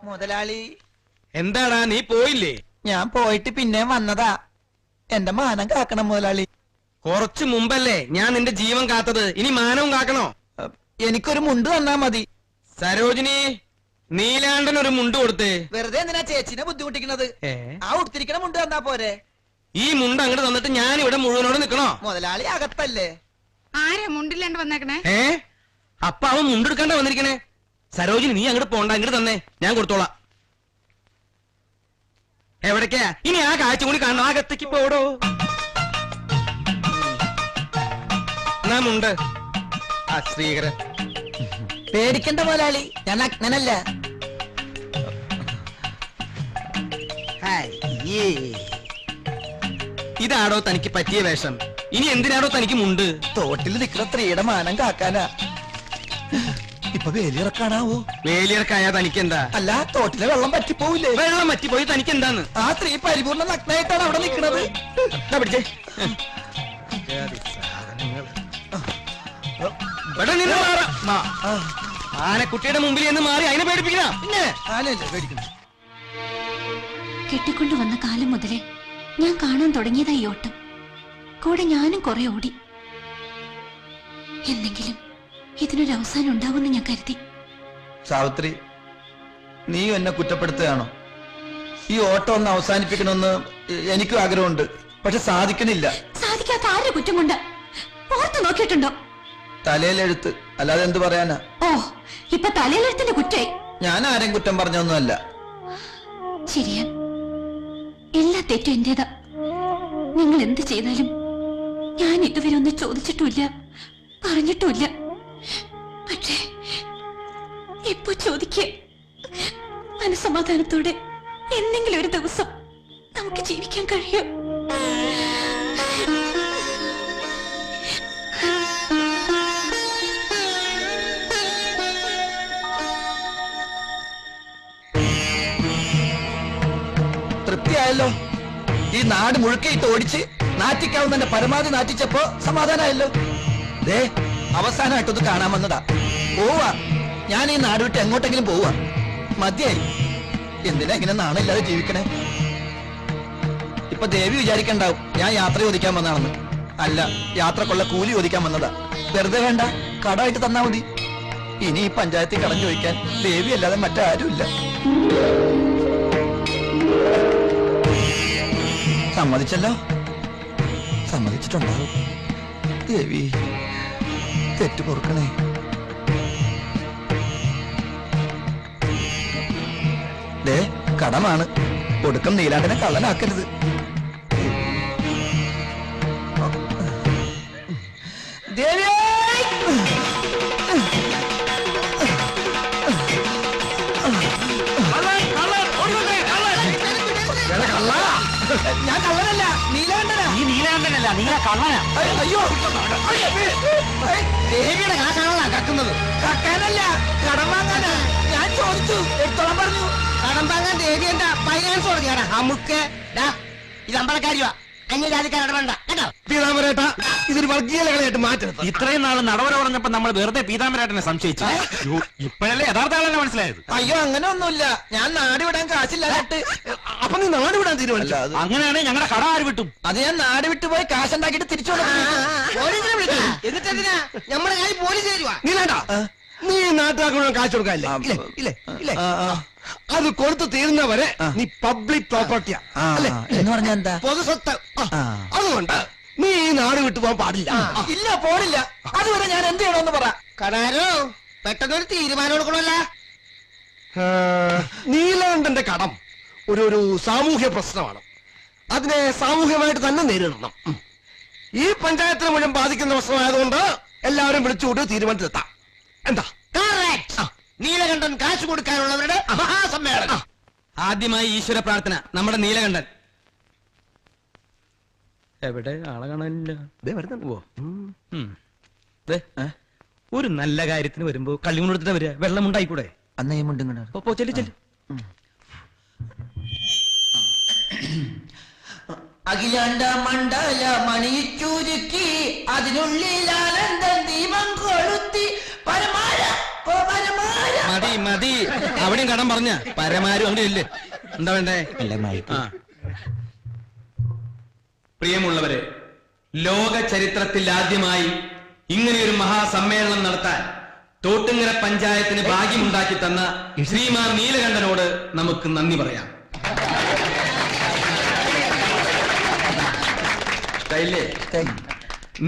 മുതലാളി എന്താടാ നീ പോയില്ലേ? ഞാൻ പോയിട്ട് പിന്നെ വന്നതാ. എന്റെ മാനം കാക്കണം മുതലാളി. കുറച്ചു മുമ്പല്ലേ ഞാൻ നിന്റെ ജീവൻ കാത്തത്, ഇനി മാനവും കാക്കണോ? എനിക്കൊരു മുണ്ട് തന്നാ മതി. സരോജിനി, നീലാണ്ടൻ ഒരു മുണ്ട് കൊടുത്തേ. വെറുതെ എന്തിനാ ചേച്ചിനെ ബുദ്ധിമുട്ടിക്കണത്? ആ ഉടുത്തിരിക്കണ മുണ്ട് തന്നാ പോരെ? ഈ മുണ്ട് അങ്ങോട്ട് തന്നിട്ട് ഞാൻ ഇവിടെ മുഴുവനോട് നിക്കണോ? മുതലാളി അകത്തല്ലേ? ആരാ മുണ്ടില്ലാണ്ട് വന്നേക്കണേ? അപ്പ അവൻ മുണ്ടെടുക്കാണ്ട വന്നിരിക്കണേ. സരോജിനി നീ അങ്ങോട്ട് പോണ്ട, അങ്ങോട്ട് തന്നെ ഞാൻ കൊടുത്തോളാം. എവിടേക്കാ ഇനി ആ കാഴ്ച കൂടി കാണണം. അകത്തേക്ക് പോടോ. എന്നാ മുണ്ട്. ആ ശ്രീകരൻ പേടിക്കണ്ട മുതലാളി, ഞാൻ അജ്ഞനല്ല. ഇതാടോ തനിക്ക് പറ്റിയ വേഷം? ഇനി എന്തിനാടോ തനിക്ക് മുണ്ട്? തോട്ടിൽ നിൽക്കുന്ന സ്ത്രീയുടെ മാനം കാക്കാനാ. ഇപ്പൊ വേലിയിറക്കാനാവോ? വേലിയിറക്കായാ തനിക്കെന്താ? അല്ല, തോട്ടിലെ വെള്ളം പറ്റിപ്പോവില്ലേ? വെള്ളം പറ്റിപ്പോയി തനിക്കെന്താന്ന്? ആ സ്ത്രീ പരിപൂർണ്ണ നഗ്നായിട്ടാണ് അവിടെ നിൽക്കുന്നത്. പിടിച്ചേ. ആനക്കുട്ടിയുടെ മുമ്പിൽ എന്ന് മാറി അതിനെ പേടിപ്പിക്കണം. പിന്നെ ആനല്ലേ പേടിക്കണം. കെട്ടിക്കൊണ്ടുവന്ന കാലം മുതലേ ഞാൻ കാണാൻ തുടങ്ങിയതായി ഓട്ടം. കൂടെ ഞാനും കുറെ ഓടി. എന്തെങ്കിലും ഇതിനൊരു അവസാനം ഉണ്ടാവുമെന്ന് ഞാൻ കരുതി. സാവിത്രി, നീ എന്നെ കുറ്റപ്പെടുത്തുകയാണോ? ഈ ഓട്ടം ഒന്ന് അവസാനിപ്പിക്കണമെന്ന് എനിക്കും ആഗ്രഹമുണ്ട്, പക്ഷെ സാധിക്കണില്ല. സാധിക്കാത്ത ആരുടെ കുറ്റം കൊണ്ട് ഓർത്തു നോക്കിയിട്ടുണ്ടോ? തലയിലെഴുത്ത്, അല്ലാതെ എന്ത് പറയാനാ? ഓ, ഇപ്പൊ തലയിലെഴുത്തിന്റെ കുറ്റായി. ഞാൻ ആരെയും കുറ്റം പറഞ്ഞൊന്നുമല്ല. ശരിയാ, എല്ലാ തെറ്റും എന്റേതാ. നിങ്ങൾ എന്ത് ചെയ്താലും ഞാൻ ഇതുവരെ ഒന്നും ചോദിച്ചിട്ടുമില്ല, പറഞ്ഞിട്ടുമില്ല. പക്ഷേ ഇപ്പൊ ചോദിക്കേ, മനസ്സമാധാനത്തോടെ എന്തെങ്കിലും ഒരു ദിവസം നമുക്ക് ജീവിക്കാൻ കഴിയും. തൃപ്തിയായല്ലോ. ഈ നാട് മുഴുക്കയിട്ട് ഓടിച്ച് നാറ്റിക്കാവുന്നതിന്റെ പരമാവധി നാറ്റിച്ചപ്പോ സമാധാനമായല്ലോ. ദേ, അവസാനമായിട്ടൊന്ന് കാണാൻ വന്നതാ. പോവാ, ഞാൻ ഈ നാട് വിട്ട് എങ്ങോട്ടെങ്കിലും പോവാ. മതിയായി. എന്തിനാ ഇങ്ങനെ നാണില്ലാതെ ജീവിക്കണേ? ഇപ്പൊ ദേവി വിചാരിക്കണ്ടാവും ഞാൻ യാത്ര ചോദിക്കാൻ വന്നാണെന്ന്. അല്ല, യാത്രക്കുള്ള കൂലി ചോദിക്കാൻ വന്നതാ. വെറുതെ വേണ്ട, കടമായിട്ട് തന്നാ മതി. ഇനി ഈ പഞ്ചായത്തിൽ കടം ചോദിക്കാൻ ദേവി അല്ലാതെ മറ്റാരുമില്ല. സമ്മതിച്ചല്ലോ? സമ്മതിച്ചിട്ടുണ്ടാവും. ദേവി, തെറ്റ് പൊറുക്കണേ. ദേ, കടമാണ്. ഒടുക്കം നീലാണ്ടിനെ കള്ളനാക്കരുത്. ദേവി, ഞാൻ കള്ളനല്ല, നീലാണ്ടനാ. നീ നീലാണ്ടനല്ല, നീല കള്ളനാ. അയ്യോ, ദേവിയുടെ കാശാണല്ലോ കക്കുന്നത്. കക്കാനല്ല, കടം വാങ്ങാനാ. ഞാൻ ചോദിച്ചു, എടുത്തോളം പറഞ്ഞു. കടം വാങ്ങാൻ ദേവി എന്താ ഫൈനാൻസ് കൊടുക്കാനാ? അമുക്ക് ഇത് അമ്പലക്കാരിയാ, അന്യജാതിക്കാരുടെ വേണ്ട കേട്ടോ. പീതാമരേട്ട, ഇതൊരു വർഗീയ ലഹളയായിട്ട് മാറ്റരുത്. ഇത്രയും നാള് നടവര പറഞ്ഞപ്പോ നമ്മൾ വെറുതെ പീതാമരേട്ടനെ സംശയിച്ചു. ഇപ്പോഴല്ലേ യഥാർത്ഥ ആളെന്നെ മനസ്സിലായത്. അയ്യോ, അങ്ങനെ ഒന്നുമില്ല. ഞാൻ നാട് വിടാൻ കാശില്ലായിട്ട്. അപ്പൊ നീ നാട് വിടാൻ തീരുമാനിച്ചു? അങ്ങനെയാണെങ്കിൽ ഞങ്ങളുടെ കട ആര് വിട്ടും? അത് ഞാൻ നാട് വിട്ടു പോയി കാശുണ്ടാക്കിട്ട് തിരിച്ചു എന്നിട്ട് എന്തിനാ നമ്മുടെ കാര്യം പോലീസ് തരുവാ? നീ വേണ്ട, നീ നാട്ടുകാർക്ക് മുഴുവൻ കാശ് കൊടുക്കാല്ലേ? ഇല്ലേ? അത് കൊടുത്തു തീരുന്നവരെ നീ പബ്ലിക് പ്രോപ്പർട്ടിയാ എന്ന് പറഞ്ഞാ എന്താ? പൊതുസ്വത്ത്. അതുകൊണ്ട് നീ ഈ നാട് വിട്ടു പോകാൻ പാടില്ല. ഇല്ല, പോണില്ല. അതുവരെ ഞാൻ എന്ത് ചെയ്യണമെന്ന് പറ. കടാരോ, പെട്ടെന്നൊരു തീരുമാനം എടുക്കണമല്ല. നീലാണ്ടന്റെ കടം ഒരു സാമൂഹ്യ പ്രശ്നമാണ്. അതിനെ സാമൂഹ്യമായിട്ട് തന്നെ നേരിടണം. ഈ പഞ്ചായത്തിനെ മുഴുവൻ ബാധിക്കുന്ന പ്രശ്നമായതുകൊണ്ട് എല്ലാവരും വിളിച്ചുകൊണ്ട് തീരുമാനത്തിലെത്താം. എന്താ? നീലകണ്ഠൻ കാശ് കൊടുക്കാനുള്ളവരുടെ മഹാസമ്മേളനം. ആദ്യമായി ഈശ്വര പ്രാർത്ഥന. നമ്മുടെ നീലകണ്ഠൻ എവിടെ? ആളെ കാണാനില്ല. ഒരു നല്ല കാര്യത്തിന് വരുമ്പോ കള്ളിമുണ്ടെടുത്തിട്ട് വരിക. വെള്ളമുണ്ടായിക്കൂടെ? അന്നേ മുണ്ടിങ്ങ ചെല്ലു. അഖിലാണ്ട മണ്ഡല മണിച്ചുരുക്കി അതിനുള്ളിൽ ആനന്ദ ദീപം കൊളുത്തി പരമാര മതി മതി അവിടെയും കടം പറഞ്ഞ പരമാരും അവിടെ ഇല്ലേ എന്താ വേണ്ടേ ആ. പ്രിയമുള്ളവരെ, ലോക ചരിത്രത്തിൽ ആദ്യമായി ഇങ്ങനെയൊരു മഹാസമ്മേളനം നടത്താൻ തോട്ടുങ്ങര പഞ്ചായത്തിന് ഭാഗ്യമുണ്ടാക്കി തന്ന ശ്രീമാൻ നീലകണ്ഠനോട് നമുക്ക് നന്ദി പറയാം. ഇഷ്ടായില്ലേ?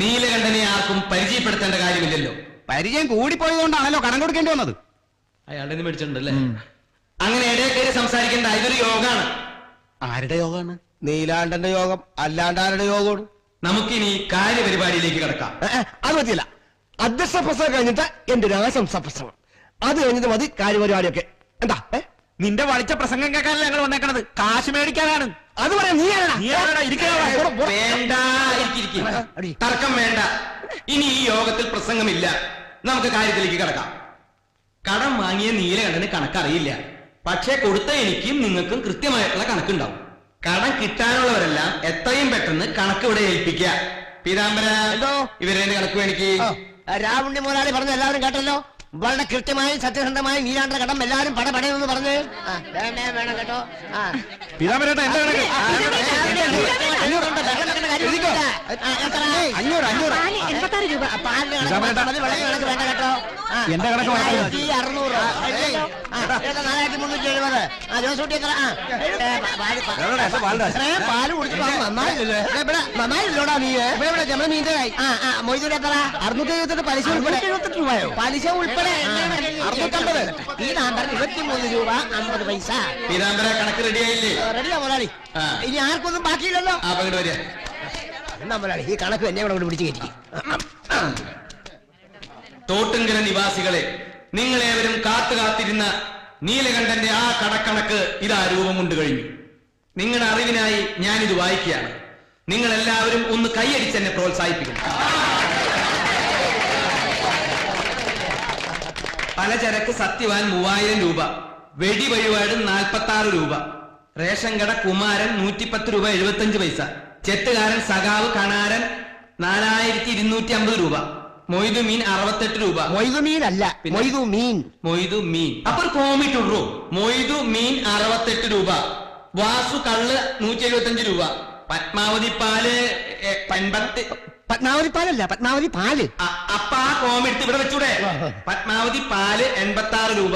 നീലകണ്ഠനെ ആർക്കും പരിചയപ്പെടുത്തേണ്ട കാര്യമില്ലല്ലോ. പരിചയം കൂടിപ്പോയതുകൊണ്ടാണല്ലോ കടം കൊടുക്കേണ്ടി വന്നത്. അയാളുടെ നിന്ന് മേടിച്ചിട്ടുണ്ടല്ലേ? അങ്ങനെ ഇടയിൽ സംസാരിക്കേണ്ട ഇതൊരു യോഗമാണ്. ആരുടെ യോഗമാണ്? നീലാണ്ടന്റെ യോഗം അല്ലാണ്ട് ആരുടെ യോഗമാണ്? നമുക്കിനി കാര്യപരിപാടിയിലേക്ക് കിടക്കാം. അത് പറ്റില്ല. അധ്യക്ഷ പ്രസംഗം കഴിഞ്ഞിട്ട് എന്റെ ഒരു ആശംസ പ്രസംഗം, അത് കഴിഞ്ഞിട്ട് മതി കാര്യപരിപാടിയൊക്കെ. എന്താ നിന്റെ വളിച്ച പ്രസംഗം കേൾക്കാനല്ല ഞങ്ങൾ വന്നേക്കണത്, കാശ് മേടിക്കാനാണ്. അത് പറയാം. നീ വേണ്ട, തർക്കം വേണ്ട. ഇനി ഈ യോഗത്തിൽ പ്രസംഗമില്ല. നമുക്ക് കാര്യത്തിലേക്ക് കിടക്കാം. കടം വാങ്ങിയ നീലകണ്ഠന് കണക്കറിയില്ല. പക്ഷെ കൊടുത്ത എനിക്കും നിങ്ങൾക്കും കൃത്യമായിട്ടുള്ള കണക്കുണ്ടാവും. കടം കിട്ടാനുള്ളവരെല്ലാം എത്രയും പെട്ടെന്ന് കണക്ക് ഇവിടെ ഏൽപ്പിക്കുക. പീതാംബര, ഇവരെ കണക്ക് എനിക്ക്. രാവുണ്ണി മുതലാളി പറഞ്ഞ എല്ലാവരും കേട്ടല്ലോ. വളരെ കൃത്യമായി സത്യസന്ധമായി നീലാണ്ട കടം എല്ലാവരും പടപടയെന്ന് പറഞ്ഞ് വേണം കേട്ടോ. പീതാംബരേട്ടാ എന്താ കണക്ക്? 86 രൂപ. വേണ്ട കേട്ടോ. എന്റെ കണക്ക് 600. 4370. ജോസൂട്ടി എത്ര? പാല് കുടിച്ചിട്ട് നന്നായില്ലോടാ നീ. മീൻ്റെ മൊയ്തൂര് എത്ര? 678 പലിശ ഉൾപ്പെടെ. 78 രൂപയോ? പലിശ ഉൾപ്പെടെ 650. ഈ നമ്പർ 23 രൂപ 50 പൈസ. പീതാംബര, കണക്ക് റെഡിയായില്ലേ? റെഡിയാ മുതലാളി. ഇനി ആർക്കൊന്നും ബാക്കിയില്ലല്ലോ. വരിക. എന്നാ മുതലാളി ഈ കണക്ക് എന്നെ കൂടെ പിടിച്ച് കയറ്റി. തോട്ടുങ്കര നിവാസികളെ, നിങ്ങളേവരും കാത്തിരുന്ന നീലകണ്ഠന്റെ ആ കടക്കണക്ക് ഇതാ രൂപമുണ്ട് കഴിഞ്ഞു. നിങ്ങളുടെ അറിവിനായി ഞാനിത് വായിക്കുകയാണ്. നിങ്ങൾ എല്ലാവരും ഒന്ന് കൈയടിച്ചെന്നെ പ്രോത്സാഹിപ്പിക്കണം. പലചരക്ക് സത്യവാൻ 3000 രൂപ, വെടി വഴിപാട് 46 രൂപ, റേഷൻ കട കുമാരൻ 110 രൂപ 75 പൈസ, ചെത്തുകാരൻ സഖാവ് കണാരൻ 4250 രൂപ, മൊയ്തു മീൻ 68 രൂപ. മൊയ്തു മീൻ അല്ല, മൊയ്തു മീൻ. അപ്പൊ ഒരു കോമിട്ടുള്ളൂ. മൊയ്തു മീൻ 68 രൂപ, വാസു കള്ള് 175 രൂപ, പത്മാവതി പാല് 80. പത്മാവതി പാലല്ല, പത്മാവതി പാല്. അപ്പ ആ കോമെടുത്ത് ഇവിടെ വെച്ചൂടെ? പത്മാവതി പാല് 86 രൂപ,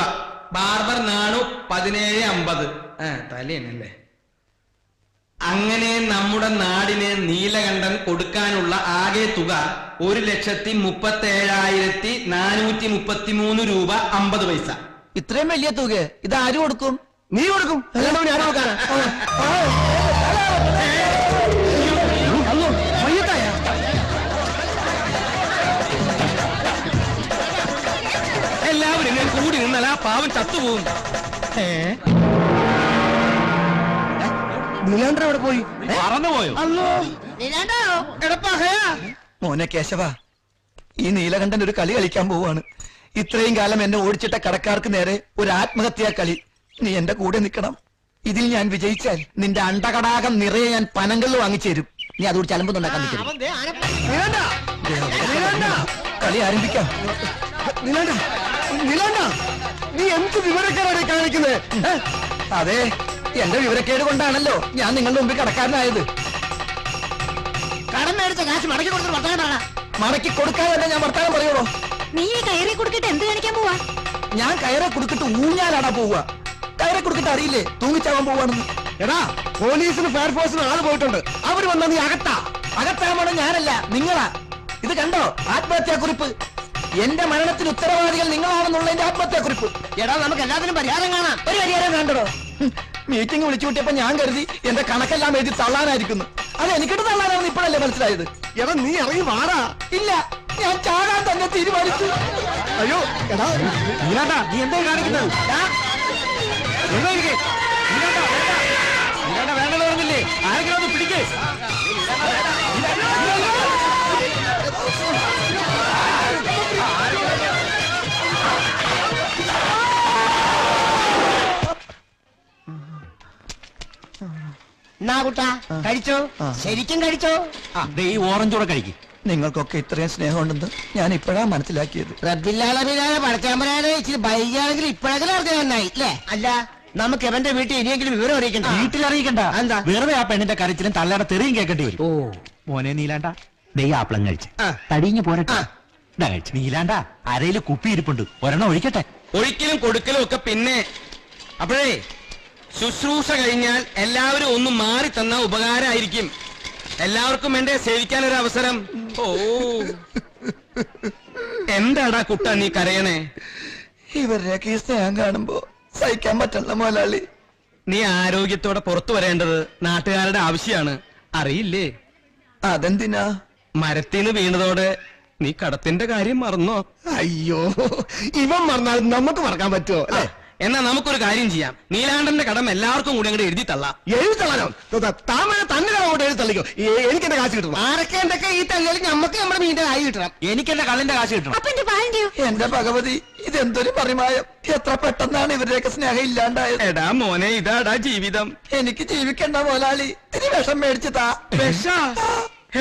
ബാർബർ നാണു 1750. തലയണല്ലേ. അങ്ങനെ നമ്മുടെ നാടിന് നീലകണ്ഠൻ കൊടുക്കാനുള്ള ആകെ തുക 1,37,433 രൂപ 50 പൈസ. ഇത്രയും വലിയ തുക ഇത് ആര് കൊടുക്കും? നീ കൊടുക്കും. ഞാൻ കൊടുക്കാനാ? എല്ലാവരും ഞാൻ കൂടി നിന്നാൽ ആ പാവം ചത്തുപോകും. നീലാണ്ടൻ എവിടെ പോയി? പറന്നുപോയോ? മോനെ കേശവ, ഈ നീലകണ്ഠൻ ഒരു കളി കളിക്കാൻ പോവാണ്. ഇത്രയും കാലം എന്നെ ഓടിച്ചിട്ട കടക്കാർക്ക് നേരെ ഒരു ആത്മഹത്യാ കളി. നീ എന്റെ കൂടെ നിൽക്കണം. ഇതിൽ ഞാൻ വിജയിച്ചാൽ നിന്റെ അണ്ടകടാകം നിറയെ ഞാൻ പനങ്കല്ല് വാങ്ങിച്ചു തരും. നീ അതോട് ചലമ്പുന്നുണ്ടാക്കാൻ നിൽക്കണം. കളി ആരംഭിക്കാം. നീ എന്ത് വിവരക്കാരാണ് കാണിക്കുന്നത്? അതെ, എന്റെ വിവരക്കേട് കൊണ്ടാണല്ലോ ഞാൻ നിങ്ങളുടെ മുമ്പിൽ കടക്കാരനായത്. കടം മേടിച്ച കാശ് മടക്കി കൊടുത്തിട്ട് വർത്തമാനമാണ്. മടക്കി കൊടുക്കാതെ ഞാൻ വർത്താനം പറയുള്ളൂ. നീ ഈ കയറി കൊടുത്തിട്ട് എന്ത് കാണിക്കാൻ പോവാ? ഞാൻ കയറെ കൊടുത്തിട്ട് ഊഞ്ഞാലാടാ പോവുക. കയറെ കൊടുത്തിട്ട് അറിയില്ലേ തൂങ്ങിച്ചാവാൻ പോവാണെന്ന്. എടാ, പോലീസിന് ഫയർഫോഴ്സിന് ആള് പോയിട്ടുണ്ട്. അവര് വന്നാ നീ അകത്താവണം. ഞാനല്ല, നിങ്ങളാ. ഇത് കണ്ടോ ആത്മഹത്യാക്കുറിപ്പ്? എന്റെ മരണത്തിന് ഉത്തരവാദികൾ നിങ്ങളാണെന്നുള്ളതിന്റെ ആത്മഹത്യാക്കുറിപ്പ്. എടാ, നമുക്ക് എല്ലാത്തിനും പരിഹാരം കാണാം. ഒരു പരിഹാരം വേണ്ടടോ. മീറ്റിംഗ് വിളിച്ചു കൂട്ടിയപ്പോ ഞാൻ കരുതി എന്റെ കണക്കെല്ലാം എഴുതി തള്ളാനായിരിക്കുന്നു. അത് എനിക്കിട്ട് തള്ളാനാണെന്ന് ഇപ്പോഴല്ലേ മനസ്സിലായത്. എടാ, നീ ഇറങ്ങി വാടാ. ഇല്ല, ഞാൻ ചാകാൻ തന്നെ തീരുമാനിച്ചു. അയ്യോ എടാ, നീ എന്താ കാണിക്കുന്നത്? വേണ്ടത് പറഞ്ഞില്ലേ? ആരെങ്കിലും ഒന്ന് പിടിക്കേ. എന്നാ കുട്ടാ, കഴിച്ചോ? ശരിക്കും കഴിച്ചോ? ഈ ഓറഞ്ച് കൂടെ കഴിക്കും. നിങ്ങൾക്കൊക്കെ ഇത്രയും സ്നേഹമുണ്ടെന്ന് ഞാൻ ഇപ്പോഴാ മനസ്സിലാക്കിയത്. റബ്ബില്ലാലമില്ലാതെ പടച്ചാമ്പരാനെ ഇച്ചിരി ബൈകാണെങ്കിൽ ഇപ്പോഴെങ്കിലും അറിഞ്ഞ നന്നായി അല്ലേ? അല്ല നമുക്ക് എവന്റെ വീട്ടിൽ ഇനിയെങ്കിലും വിവരം അറിയിക്കണ്ട. വീട്ടിൽ അറിയിക്കണ്ട. എന്താ? വെറുതെ ആ പെണ്ണിന്റെ കരച്ചിലും തള്ളയുടെ തെറിയും കേൾക്കേണ്ടി വരും. മോനെ നീലാണ്ട ദൈ ആപ്പിളം കഴിച്ച് തടിഞ്ഞു പോരട്ടെ. ഇതാ കഴിച്ച് നീലാണ്ട അരയില് കുപ്പി ഇരിപ്പുണ്ട്, ഒരെണ്ണം ഒഴിക്കട്ടെ. ഒഴിക്കലും കൊടുക്കലും ഒക്കെ പിന്നെ. അപ്പോഴേ ശുശ്രൂഷ കഴിഞ്ഞാൽ എല്ലാവരും ഒന്ന് മാറി തന്ന ഉപകാരമായിരിക്കും. എല്ലാവർക്കും വേണ്ടേ സേവിക്കാൻ ഒരു അവസരം. ഓ എന്താടാ കുട്ട നീ കരയണേ? ഇവരുടെയൊക്കെ ഈ സ്നേഹം കാണുമ്പോ സഹിക്കാൻ പറ്റണ മുതലാളി. നീ ആരോഗ്യത്തോടെ പുറത്തു വരേണ്ടത് നാട്ടുകാരുടെ ആവശ്യമാണ്, അറിയില്ലേ? അതെന്തിനാ? മരത്തിന് വീണതോടെ നീ കടത്തിന്റെ കാര്യം മറന്നോ? അയ്യോ ഇവൻ മറന്നാൽ നമുക്ക് മറക്കാൻ പറ്റുമോ അല്ലേ? എന്നാ നമുക്കൊരു കാര്യം ചെയ്യാം. നീലാണ്ടന്റെ കടം എല്ലാവർക്കും കൂടി അങ്ങോട്ട് എഴുതി തള്ളാം. എഴുതള്ളനോ? താമര തന്നെ അങ്ങോട്ട് എഴുതി തള്ളിക്കോ. എനിക്ക് എന്റെ കാശ് കിട്ടണം. ആരൊക്കെ എന്തൊക്കെ ഈ തള്ളിയാലും നമുക്ക് നമ്മുടെ മീന്റെ കായ് കിട്ടണം. എനിക്ക് എന്റെ കള്ളിന്റെ കാശ് കിട്ടണം. അപ്പൊ എന്റെ ബാലിന്റെയോ? എന്റെ ഭഗവതി, ഇതെന്തൊരു പരിമായം! എത്ര പെട്ടെന്നാണ് ഇവരുടെയൊക്കെ സ്നേഹം ഇല്ലാണ്ടായത്. എടാ മോനെ, ഇതാടാ ജീവിതം. എനിക്ക് ജീവിക്കണ്ട മുതലാളി, ഇനി വിഷം മേടിച്ച് താ. വിഷാ?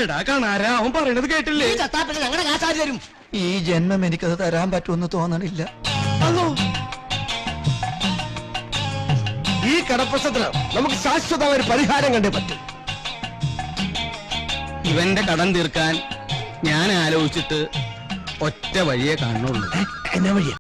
എടാ കാണാരാ, അവൻ പറയണത് കേട്ടില്ലേ? ഈ ചത്താപ്പിന് ഞങ്ങളുടെ കാശാര് തരും? ഈ ജന്മം എനിക്കത് തരാൻ പറ്റുമെന്ന് തോന്നണില്ല. ഈ കടപ്രശ്നത്തിന് നമുക്ക് ശാശ്വതമായ ഒരു പരിഹാരം കണ്ടേ പറ്റും. ഇവന്റെ കടം തീർക്കാൻ ഞാൻ ആലോചിച്ചിട്ട് ഒറ്റ വഴിയേ കാണുള്ളൂ. എന്നാ വഴിയാ?